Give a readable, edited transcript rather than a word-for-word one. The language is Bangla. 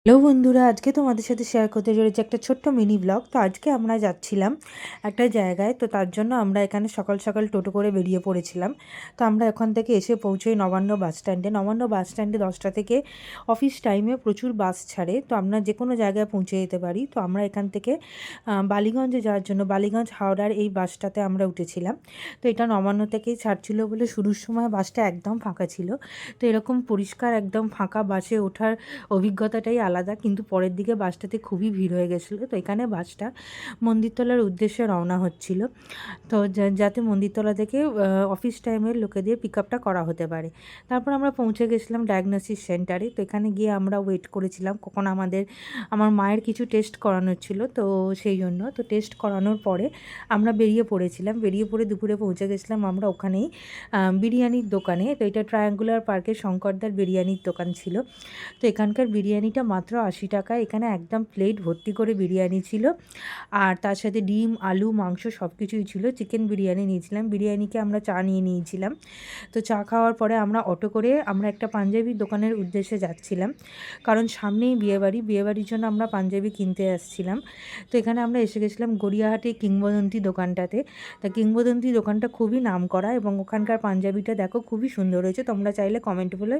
হ্যালো বন্ধুরা, আজকে তোমাদের সাথে শেয়ার করতে চলেছি একটা ছোট্ট মিনি ব্লগ। তো আজকে আমরা যাচ্ছিলাম একটা জায়গায়, তো তার জন্য আমরা এখানে সকাল সকাল টোটো করে বেরিয়ে পড়েছিলাম। তো আমরা এখান থেকে এসে পৌঁছোই নবান্ন বাস স্ট্যান্ডে। নবান্ন বাস স্ট্যান্ডে 10টা থেকে অফিস টাইমে প্রচুর বাস ছাড়ে, তো আমরা যে কোনো জায়গায় পৌঁছে যেতে পারি। তো আমরা এখান থেকে বালিগঞ্জে যাওয়ার জন্য বালিগঞ্জ হাওড়ার এই বাসটাতে আমরা উঠেছিলাম। তো এটা নবান্ন থেকেই ছাড়ছিল বলে শুরুর সময় বাসটা একদম ফাঁকা ছিল। তো এরকম পরিষ্কার একদম ফাঁকা বাসে ওঠার অভিজ্ঞতাটাই আলাদা, কিন্তু পরের দিকে বাসটাতে খুবই ভিড় হয়ে গেছিলো। তো এখানে বাসটা মন্দিরতলার উদ্দেশ্যে রওনা হচ্ছিল, তো যাতে মন্দিরতলা থেকে অফিস টাইমের লোকেদের পিক আপটা করা হতে পারে। তারপর আমরা পৌঁছে গেছিলাম ডায়াগনোসিস সেন্টারে। তো এখানে গিয়ে আমরা ওয়েট করেছিলাম কখন আমার মায়ের কিছু টেস্ট করানোর ছিল, তো সেই জন্য তো টেস্ট করানোর পরে আমরা বেরিয়ে পড়েছিলাম। বেরিয়ে পড়ে দুপুরে পৌঁছে গেছিলাম আমরা ওখানেই বিরিয়ানির দোকানে। তো এটা ট্রায়াঙ্গুলার পার্কে শঙ্করদার বিরিয়ানির দোকান ছিল। তো এখানকার বিরিয়ানিটা মাত্র 80 টাকায়, এখানে একদম প্লেট ভর্তি করে বিরিয়ানি ছিল, আর তার সাথে ডিম, আলু, মাংস সব কিছুই ছিল। চিকেন বিরিয়ানি নিয়েছিলাম, বিরিয়ানিকে আমরা চা নিয়ে নিয়েছিলাম। তো চা খাওয়ার পরে আমরা অটো করে আমরা একটা পাঞ্জাবির দোকানের উদ্দেশ্যে যাচ্ছিলাম, কারণ সামনেই বিয়েবাড়ি, বিয়েবাড়ির জন্য আমরা পাঞ্জাবি কিনতে আসছিলাম। তো এখানে আমরা এসে গেছিলাম গড়িয়াহাটে কিংবদন্তি দোকানটাতে। তা কিংবদন্তি দোকানটা খুবই নাম করা এবং ওখানকার পাঞ্জাবিটা দেখো খুবই সুন্দর হয়েছে। তোমরা চাইলে কমেন্ট বলে